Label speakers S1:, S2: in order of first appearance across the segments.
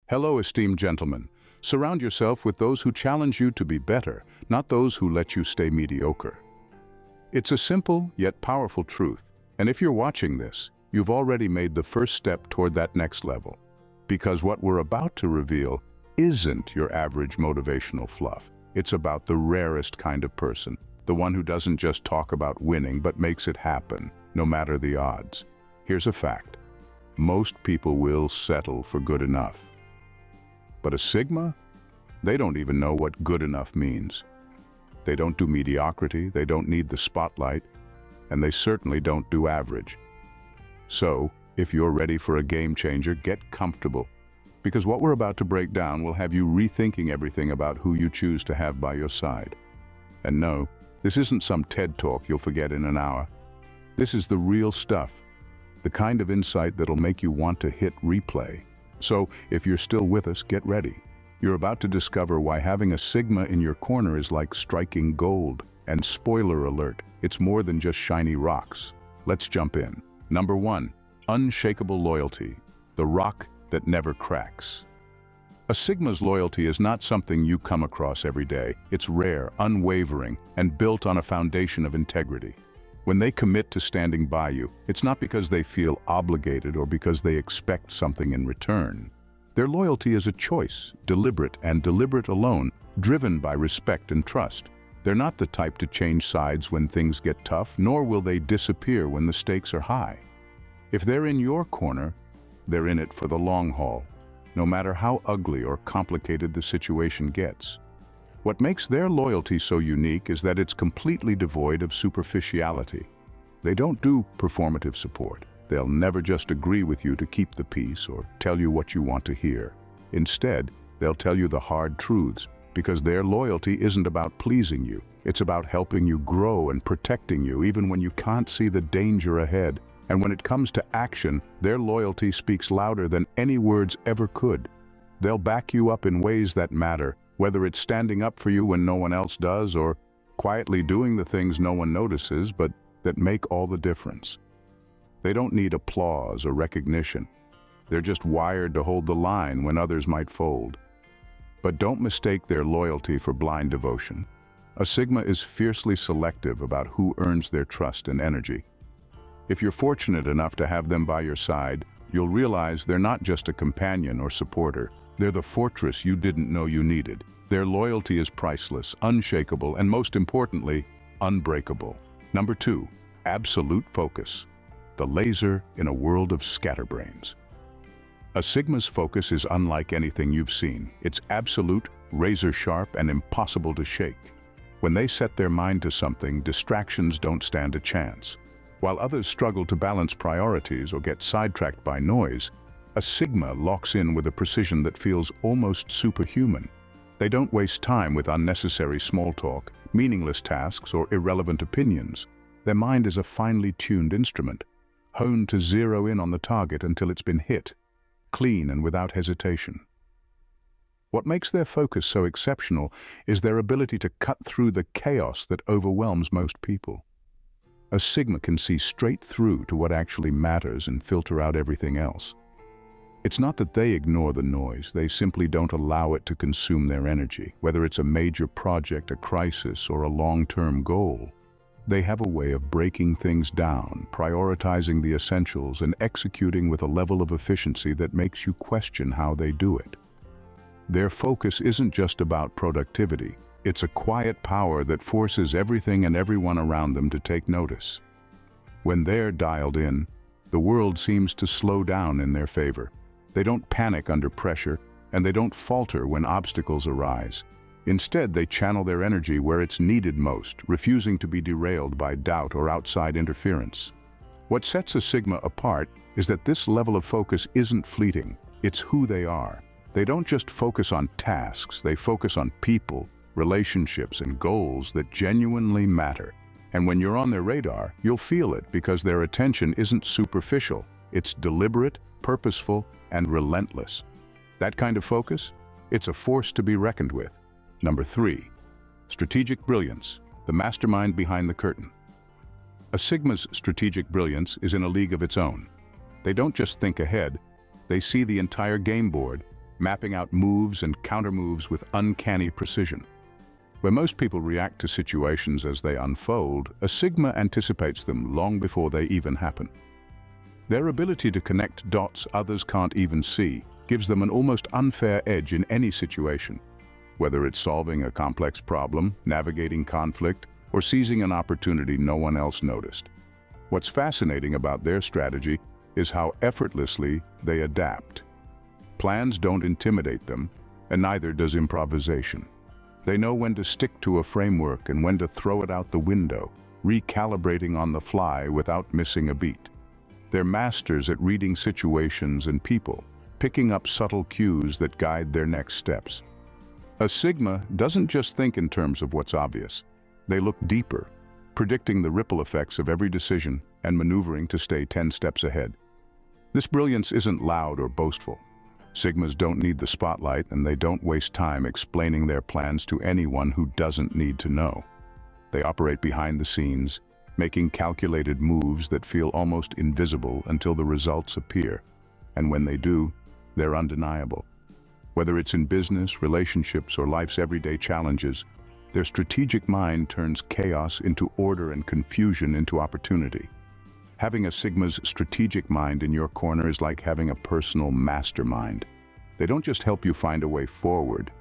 S1: Hello, esteemed gentlemen. Surround yourself with those who challenge you to be better, not those who let you stay mediocre. It's a simple yet powerful truth, and if you're watching this, you've already made the first step toward that next level. Because what we're about to reveal isn't your average motivational fluff. It's about the rarest kind of person, the one who doesn't just talk about winning but makes it happen, no matter the odds. Here's a fact. Most people will settle for good enough. But a Sigma? They don't even know what good enough means. They don't do mediocrity, they don't need the spotlight, and they certainly don't do average. So, if you're ready for a game changer, get comfortable, because what we're about to break down will have you rethinking everything about who you choose to have by your side. And no, this isn't some TED talk you'll forget in an hour. This is the real stuff, the kind of insight that'll make you want to hit replay. So, if you're still with us, get ready. You're about to discover why having a Sigma in your corner is like striking gold. And spoiler alert, it's more than just shiny rocks. Let's jump in. Number 1, unshakable loyalty, the rock that never cracks. A Sigma's loyalty is not something you come across every day. It's rare, unwavering, and built on a foundation of integrity. When they commit to standing by you, it's not because they feel obligated or because they expect something in return. Their loyalty is a choice, deliberate and deliberate alone, driven by respect and trust. They're not the type to change sides when things get tough, nor will they disappear when the stakes are high. If they're in your corner, they're in it for the long haul, no matter how ugly or complicated the situation gets. What makes their loyalty so unique is that it's completely devoid of superficiality. They don't do performative support. They'll never just agree with you to keep the peace or tell you what you want to hear. Instead, they'll tell you the hard truths, because their loyalty isn't about pleasing you. It's about helping you grow and protecting you even when you can't see the danger ahead. And when it comes to action, their loyalty speaks louder than any words ever could. They'll back you up in ways that matter, whether it's standing up for you when no one else does or quietly doing the things no one notices but that make all the difference. They don't need applause or recognition. They're just wired to hold the line when others might fold. But don't mistake their loyalty for blind devotion. A Sigma is fiercely selective about who earns their trust and energy. If you're fortunate enough to have them by your side, you'll realize they're not just a companion or supporter. They're the fortress you didn't know you needed. Their loyalty is priceless, unshakable, and most importantly, unbreakable. Number 2, absolute focus. The laser in a world of scatterbrains. A Sigma's focus is unlike anything you've seen. It's absolute, razor-sharp, and impossible to shake. When they set their mind to something, distractions don't stand a chance. While others struggle to balance priorities or get sidetracked by noise, a Sigma locks in with a precision that feels almost superhuman. They don't waste time with unnecessary small talk, meaningless tasks, or irrelevant opinions. Their mind is a finely tuned instrument, honed to zero in on the target until it's been hit, clean and without hesitation. What makes their focus so exceptional is their ability to cut through the chaos that overwhelms most people. A Sigma can see straight through to what actually matters and filter out everything else. It's not that they ignore the noise, they simply don't allow it to consume their energy. Whether it's a major project, a crisis, or a long-term goal, they have a way of breaking things down, prioritizing the essentials, and executing with a level of efficiency that makes you question how they do it. Their focus isn't just about productivity. It's a quiet power that forces everything and everyone around them to take notice. When they're dialed in, the world seems to slow down in their favor. They don't panic under pressure, and they don't falter when obstacles arise. Instead, they channel their energy where it's needed most, refusing to be derailed by doubt or outside interference. What sets a Sigma apart is that this level of focus isn't fleeting. It's who they are. They don't just focus on tasks, they focus on people, relationships, and goals that genuinely matter. And when you're on their radar, you'll feel it because their attention isn't superficial. It's deliberate, purposeful, and relentless. That kind of focus? It's a force to be reckoned with. Number 3, strategic brilliance, the mastermind behind the curtain. A Sigma's strategic brilliance is in a league of its own. They don't just think ahead, they see the entire game board, mapping out moves and countermoves with uncanny precision. Where most people react to situations as they unfold, a Sigma anticipates them long before they even happen. Their ability to connect dots others can't even see gives them an almost unfair edge in any situation. Whether it's solving a complex problem, navigating conflict, or seizing an opportunity no one else noticed. What's fascinating about their strategy is how effortlessly they adapt. Plans don't intimidate them, and neither does improvisation. They know when to stick to a framework and when to throw it out the window, recalibrating on the fly without missing a beat. They're masters at reading situations and people, picking up subtle cues that guide their next steps. A Sigma doesn't just think in terms of what's obvious. They look deeper, predicting the ripple effects of every decision and maneuvering to stay 10 steps ahead. This brilliance isn't loud or boastful. Sigmas don't need the spotlight, and they don't waste time explaining their plans to anyone who doesn't need to know. They operate behind the scenes, making calculated moves that feel almost invisible until the results appear. And when they do, they're undeniable. Whether it's in business, relationships, or life's everyday challenges, their strategic mind turns chaos into order and confusion into opportunity. Having a Sigma's strategic mind in your corner is like having a personal mastermind. They don't just help you find a way forward.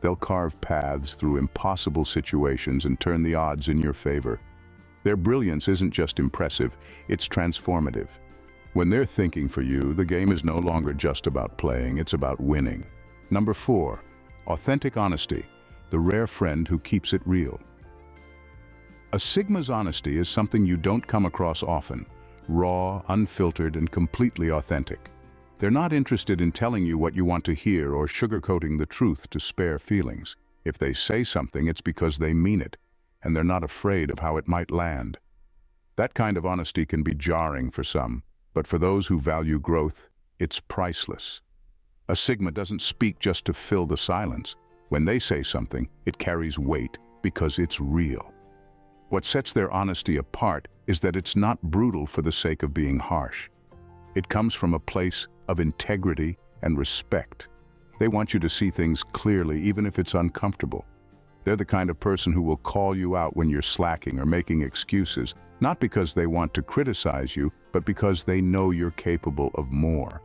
S1: They'll carve paths through impossible situations and turn the odds in your favor. Their brilliance isn't just impressive, it's transformative. When they're thinking for you, the game is no longer just about playing, it's about winning. Number 4, authentic honesty, the rare friend who keeps it real. A Sigma's honesty is something you don't come across often. Raw, unfiltered, and completely authentic. They're not interested in telling you what you want to hear or sugarcoating the truth to spare feelings. If they say something, it's because they mean it, and they're not afraid of how it might land. That kind of honesty can be jarring for some, but for those who value growth, it's priceless. A Sigma doesn't speak just to fill the silence. When they say something, it carries weight because it's real. What sets their honesty apart is that it's not brutal for the sake of being harsh. It comes from a place of integrity and respect. They want you to see things clearly, even if it's uncomfortable. They're the kind of person who will call you out when you're slacking or making excuses, not because they want to criticize you, but because they know you're capable of more.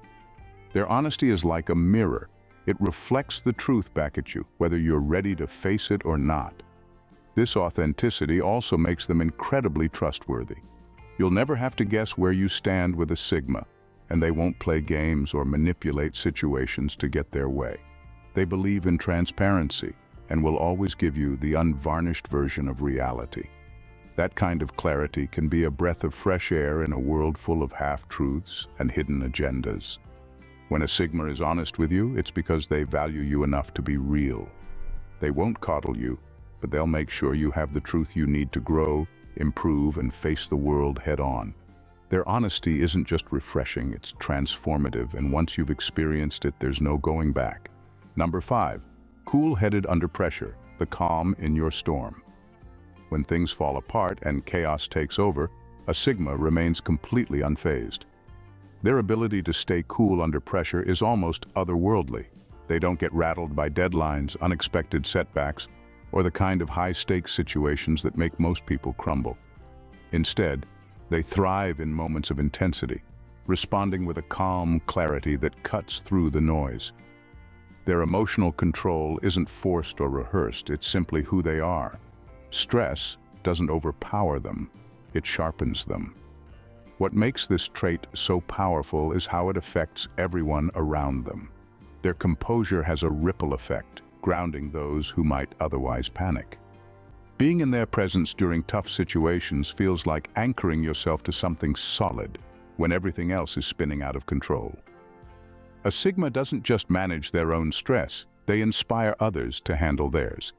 S1: Their honesty is like a mirror. It reflects the truth back at you, whether you're ready to face it or not. This authenticity also makes them incredibly trustworthy. You'll never have to guess where you stand with a Sigma, and they won't play games or manipulate situations to get their way. They believe in transparency and will always give you the unvarnished version of reality. That kind of clarity can be a breath of fresh air in a world full of half-truths and hidden agendas. When a Sigma is honest with you, it's because they value you enough to be real. They won't coddle you, but they'll make sure you have the truth you need to grow, improve, and face the world head-on. Their honesty isn't just refreshing, it's transformative, and once you've experienced it, there's no going back. Number 5, cool-headed under pressure, the calm in your storm. When things fall apart and chaos takes over, a Sigma remains completely unfazed. Their ability to stay cool under pressure is almost otherworldly. They don't get rattled by deadlines, unexpected setbacks, or the kind of high-stakes situations that make most people crumble. Instead, they thrive in moments of intensity, responding with a calm clarity that cuts through the noise. Their emotional control isn't forced or rehearsed, it's simply who they are. Stress doesn't overpower them, it sharpens them. What makes this trait so powerful is how it affects everyone around them. Their composure has a ripple effect, grounding those who might otherwise panic. Being in their presence during tough situations feels like anchoring yourself to something solid when everything else is spinning out of control. A Sigma doesn't just manage their own stress, they inspire others to handle theirs.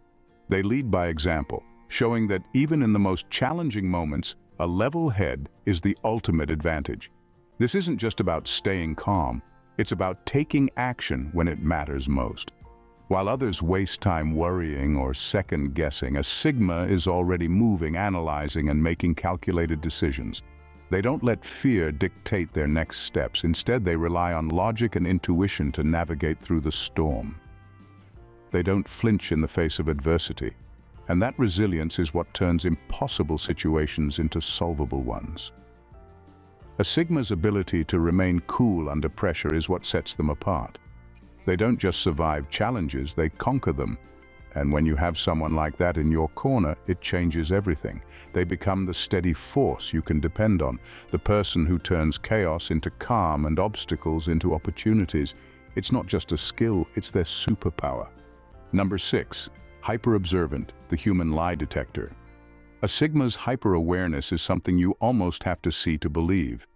S1: They lead by example, showing that even in the most challenging moments, a level head is the ultimate advantage. This isn't just about staying calm, it's about taking action when it matters most. While others waste time worrying or second-guessing, a Sigma is already moving, analyzing, and making calculated decisions. They don't let fear dictate their next steps. Instead, they rely on logic and intuition to navigate through the storm. They don't flinch in the face of adversity, and that resilience is what turns impossible situations into solvable ones. A Sigma's ability to remain cool under pressure is what sets them apart. They don't just survive challenges, they conquer them. And when you have someone like that in your corner, it changes everything. They become the steady force you can depend on, the person who turns chaos into calm and obstacles into opportunities. It's not just a skill, it's their superpower. Number 6. Hyper-observant, the human lie detector. A Sigma's hyper-awareness is something you almost have to see to believe.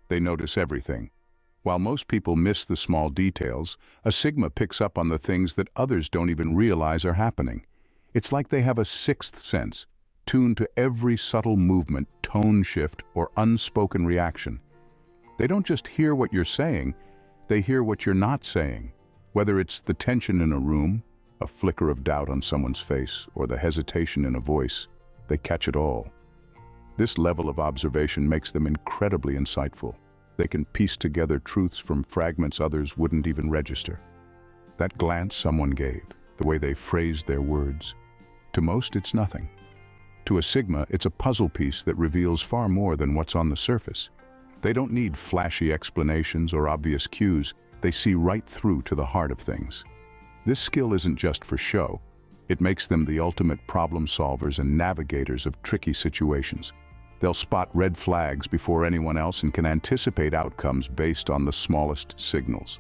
S1: They notice everything. While most people miss the small details, a Sigma picks up on the things that others don't even realize are happening. It's like they have a sixth sense, tuned to every subtle movement, tone shift, or unspoken reaction. They don't just hear what you're saying, they hear what you're not saying. Whether it's the tension in a room, a flicker of doubt on someone's face, or the hesitation in a voice, they catch it all. This level of observation makes them incredibly insightful. They can piece together truths from fragments others wouldn't even register. That glance someone gave, the way they phrased their words. To most, it's nothing. To a Sigma, it's a puzzle piece that reveals far more than what's on the surface. They don't need flashy explanations or obvious cues. They see right through to the heart of things. This skill isn't just for show. It makes them the ultimate problem solvers and navigators of tricky situations. They'll spot red flags before anyone else and can anticipate outcomes based on the smallest signals.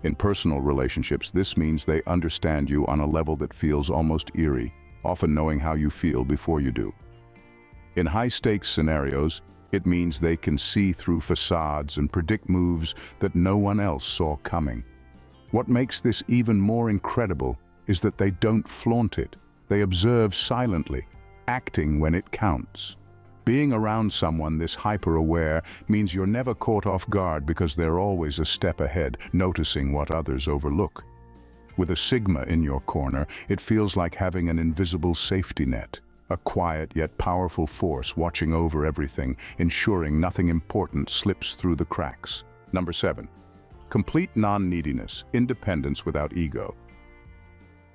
S1: In personal relationships, this means they understand you on a level that feels almost eerie, often knowing how you feel before you do. In high-stakes scenarios, it means they can see through facades and predict moves that no one else saw coming. What makes this even more incredible is that they don't flaunt it. They observe silently, acting when it counts. Being around someone this hyper-aware means you're never caught off guard because they're always a step ahead, noticing what others overlook. With a Sigma in your corner, it feels like having an invisible safety net, a quiet yet powerful force watching over everything, ensuring nothing important slips through the cracks. Number 7. Complete non-neediness, independence without ego.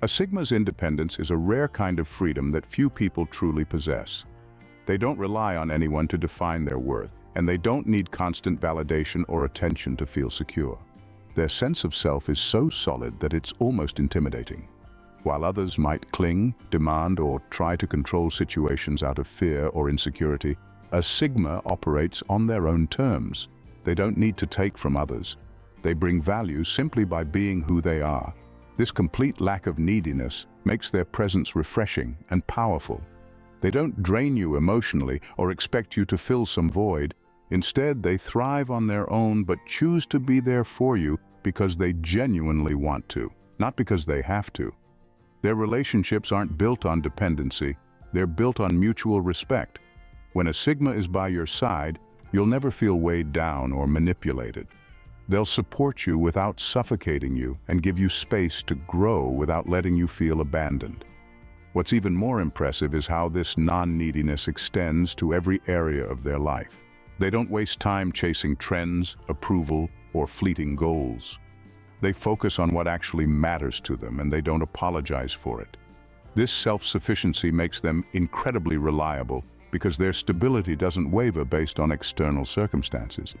S1: A Sigma's independence is a rare kind of freedom that few people truly possess. They don't rely on anyone to define their worth, and they don't need constant validation or attention to feel secure. Their sense of self is so solid that it's almost intimidating. While others might cling, demand, or try to control situations out of fear or insecurity, a Sigma operates on their own terms. They don't need to take from others. They bring value simply by being who they are. This complete lack of neediness makes their presence refreshing and powerful. They don't drain you emotionally or expect you to fill some void. Instead, they thrive on their own but choose to be there for you because they genuinely want to, not because they have to. Their relationships aren't built on dependency, they're built on mutual respect. When a Sigma is by your side, you'll never feel weighed down or manipulated. They'll support you without suffocating you and give you space to grow without letting you feel abandoned. What's even more impressive is how this non-neediness extends to every area of their life. They don't waste time chasing trends, approval, or fleeting goals. They focus on what actually matters to them, and they don't apologize for it. This self-sufficiency makes them incredibly reliable because their stability doesn't waver based on external circumstances.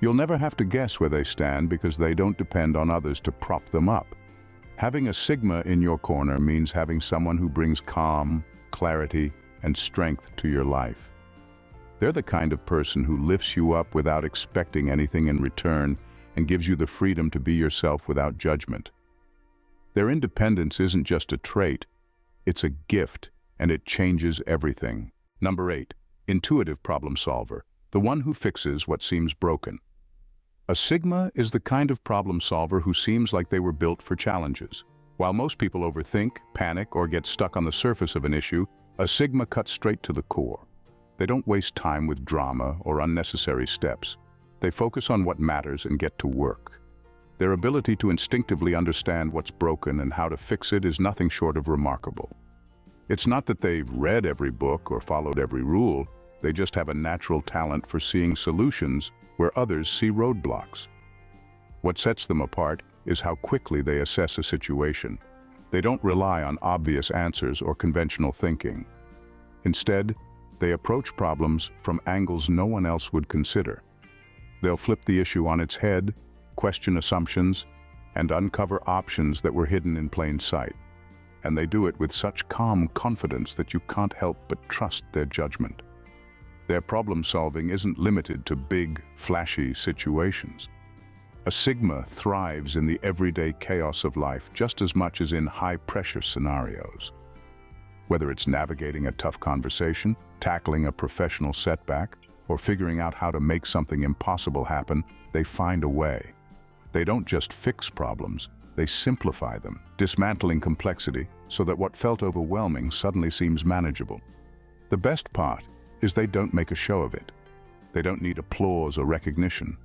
S1: You'll never have to guess where they stand because they don't depend on others to prop them up. Having a Sigma in your corner means having someone who brings calm, clarity, and strength to your life. They're the kind of person who lifts you up without expecting anything in return and gives you the freedom to be yourself without judgment. Their independence isn't just a trait, it's a gift, and it changes everything. Number 8. Intuitive problem solver, the one who fixes what seems broken. A Sigma is the kind of problem solver who seems like they were built for challenges. While most people overthink, panic, or get stuck on the surface of an issue, a Sigma cuts straight to the core. They don't waste time with drama or unnecessary steps. They focus on what matters and get to work. Their ability to instinctively understand what's broken and how to fix it is nothing short of remarkable. It's not that they've read every book or followed every rule, They just have a natural talent for seeing solutions where others see roadblocks. What sets them apart is how quickly they assess a situation. They don't rely on obvious answers or conventional thinking. Instead, they approach problems from angles no one else would consider. They'll flip the issue on its head, question assumptions, and uncover options that were hidden in plain sight. And they do it with such calm confidence that you can't help but trust their judgment. Their problem-solving isn't limited to big, flashy situations. A Sigma thrives in the everyday chaos of life just as much as in high-pressure scenarios. Whether it's navigating a tough conversation, tackling a professional setback, or figuring out how to make something impossible happen, they find a way. They don't just fix problems, they simplify them, dismantling complexity so that what felt overwhelming suddenly seems manageable. The best part is they don't make a show of it. They don't need applause or recognition.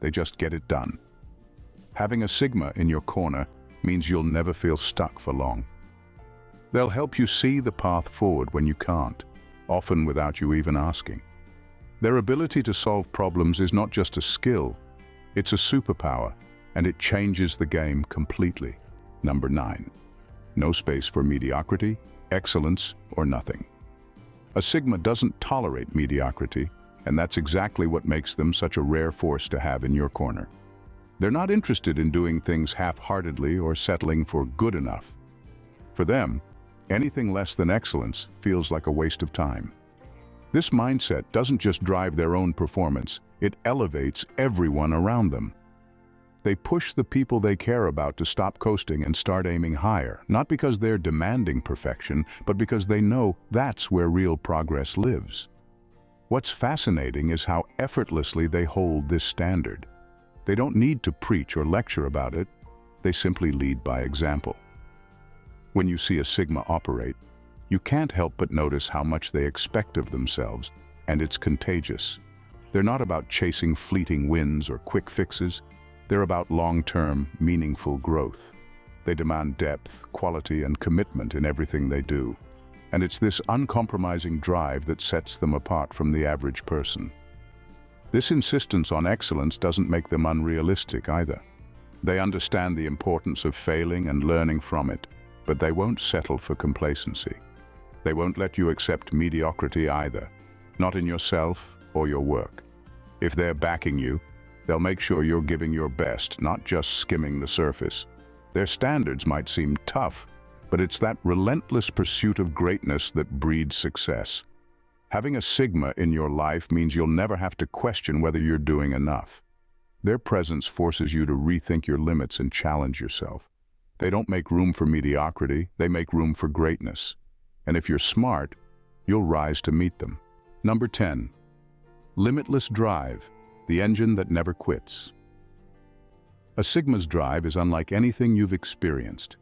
S1: They just get it done. Having a Sigma in your corner means you'll never feel stuck for long. They'll help you see the path forward when you can't, often without you even asking. Their ability to solve problems is not just a skill, it's a superpower, and it changes the game completely. Number 9. No space for mediocrity, excellence, or nothing. A Sigma doesn't tolerate mediocrity, and that's exactly what makes them such a rare force to have in your corner. They're not interested in doing things half-heartedly or settling for good enough. For them, anything less than excellence feels like a waste of time. This mindset doesn't just drive their own performance, it elevates everyone around them. They push the people they care about to stop coasting and start aiming higher, not because they're demanding perfection, but because they know that's where real progress lives. What's fascinating is how effortlessly they hold this standard. They don't need to preach or lecture about it, they simply lead by example. When you see a Sigma operate, you can't help but notice how much they expect of themselves, and it's contagious. They're not about chasing fleeting wins or quick fixes. They're about long-term, meaningful growth. They demand depth, quality, and commitment in everything they do. And it's this uncompromising drive that sets them apart from the average person. This insistence on excellence doesn't make them unrealistic either. They understand the importance of failing and learning from it, but they won't settle for complacency. They won't let you accept mediocrity either, not in yourself or your work. If they're backing you, they'll make sure you're giving your best, not just skimming the surface. Their standards might seem tough, but it's that relentless pursuit of greatness that breeds success. Having a Sigma in your life means you'll never have to question whether you're doing enough. Their presence forces you to rethink your limits and challenge yourself. They don't make room for mediocrity, they make room for greatness. And if you're smart, you'll rise to meet them. Number 10. Limitless drive, the engine that never quits. A Sigma's drive is unlike anything you've experienced.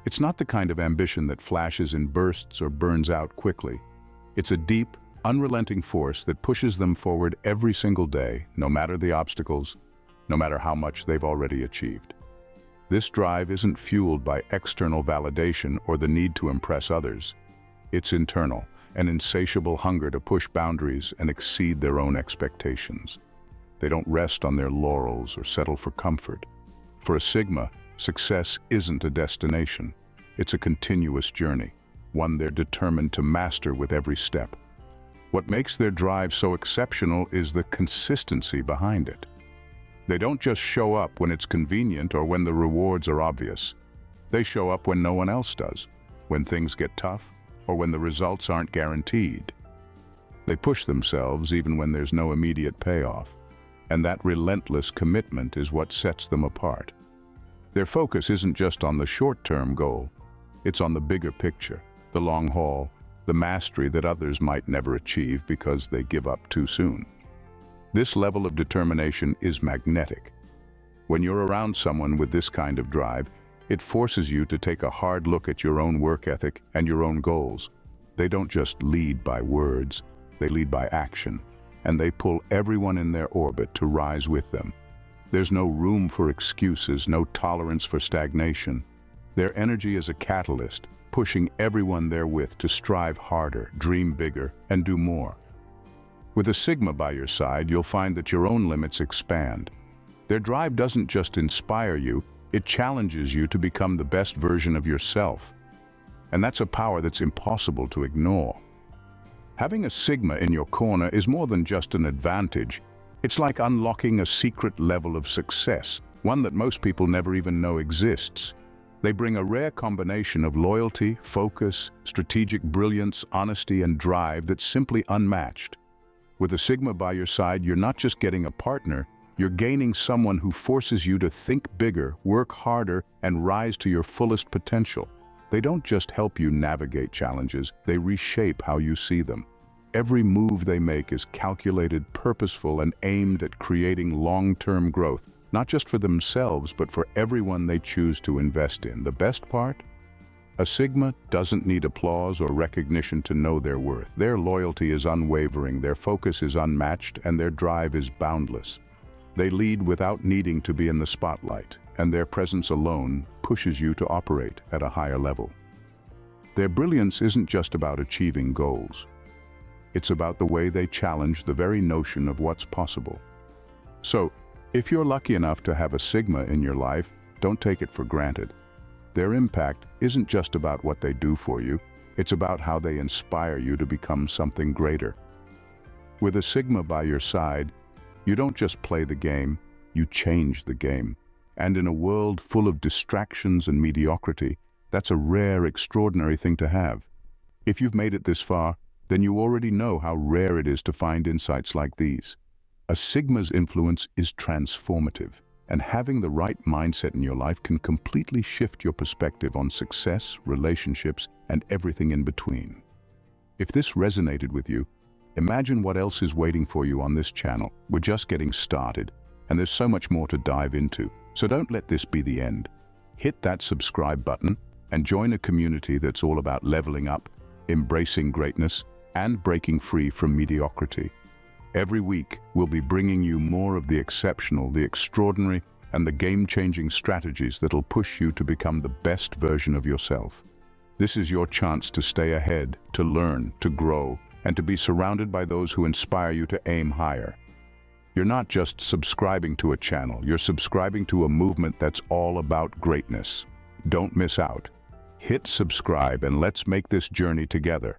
S1: It's not the kind of ambition that flashes in bursts or burns out quickly. It's a deep, unrelenting force that pushes them forward every single day, no matter the obstacles, no matter how much they've already achieved. This drive isn't fueled by external validation or the need to impress others. It's internal, an insatiable hunger to push boundaries and exceed their own expectations. They don't rest on their laurels or settle for comfort. For a Sigma, success isn't a destination. It's a continuous journey, one they're determined to master with every step. What makes their drive so exceptional is the consistency behind it. They don't just show up when it's convenient or when the rewards are obvious. They show up when no one else does, when things get tough, or when the results aren't guaranteed. They push themselves even when there's no immediate payoff, and that relentless commitment is what sets them apart. Their focus isn't just on the short-term goal, it's on the bigger picture, the long haul, the mastery that others might never achieve because they give up too soon. This level of determination is magnetic. When you're around someone with this kind of drive, it forces you to take a hard look at your own work ethic and your own goals. They don't just lead by words, they lead by action, and they pull everyone in their orbit to rise with them. There's no room for excuses, no tolerance for stagnation. Their energy is a catalyst, pushing everyone they're with to strive harder, dream bigger, and do more. With a Sigma by your side, you'll find that your own limits expand. Their drive doesn't just inspire you, it challenges you to become the best version of yourself. And that's a power that's impossible to ignore. Having a Sigma in your corner is more than just an advantage. It's like unlocking a secret level of success, one that most people never even know exists. They bring a rare combination of loyalty, focus, strategic brilliance, honesty, and drive that's simply unmatched. With a Sigma by your side, you're not just getting a partner, you're gaining someone who forces you to think bigger, work harder, and rise to your fullest potential. They don't just help you navigate challenges, they reshape how you see them. Every move they make is calculated, purposeful, and aimed at creating long-term growth, not just for themselves, but for everyone they choose to invest in. The best part? A Sigma doesn't need applause or recognition to know their worth. Their loyalty is unwavering, their focus is unmatched, and their drive is boundless. They lead without needing to be in the spotlight, and their presence alone pushes you to operate at a higher level. Their brilliance isn't just about achieving goals. It's about the way they challenge the very notion of what's possible. So, if you're lucky enough to have a Sigma in your life, don't take it for granted. Their impact isn't just about what they do for you, it's about how they inspire you to become something greater. With a Sigma by your side, you don't just play the game, you change the game. And in a world full of distractions and mediocrity, that's a rare, extraordinary thing to have. If you've made it this far, then you already know how rare it is to find insights like these. A Sigma's influence is transformative, and having the right mindset in your life can completely shift your perspective on success, relationships, and everything in between. If this resonated with you, imagine what else is waiting for you on this channel. We're just getting started, and there's so much more to dive into. So don't let this be the end. Hit that subscribe button and join a community that's all about leveling up, embracing greatness, and breaking free from mediocrity. Every week, we'll be bringing you more of the exceptional, the extraordinary, and the game-changing strategies that'll push you to become the best version of yourself. This is your chance to stay ahead, to learn, to grow, and to be surrounded by those who inspire you to aim higher. You're not just subscribing to a channel, you're subscribing to a movement that's all about greatness. Don't miss out. Hit subscribe and let's make this journey together.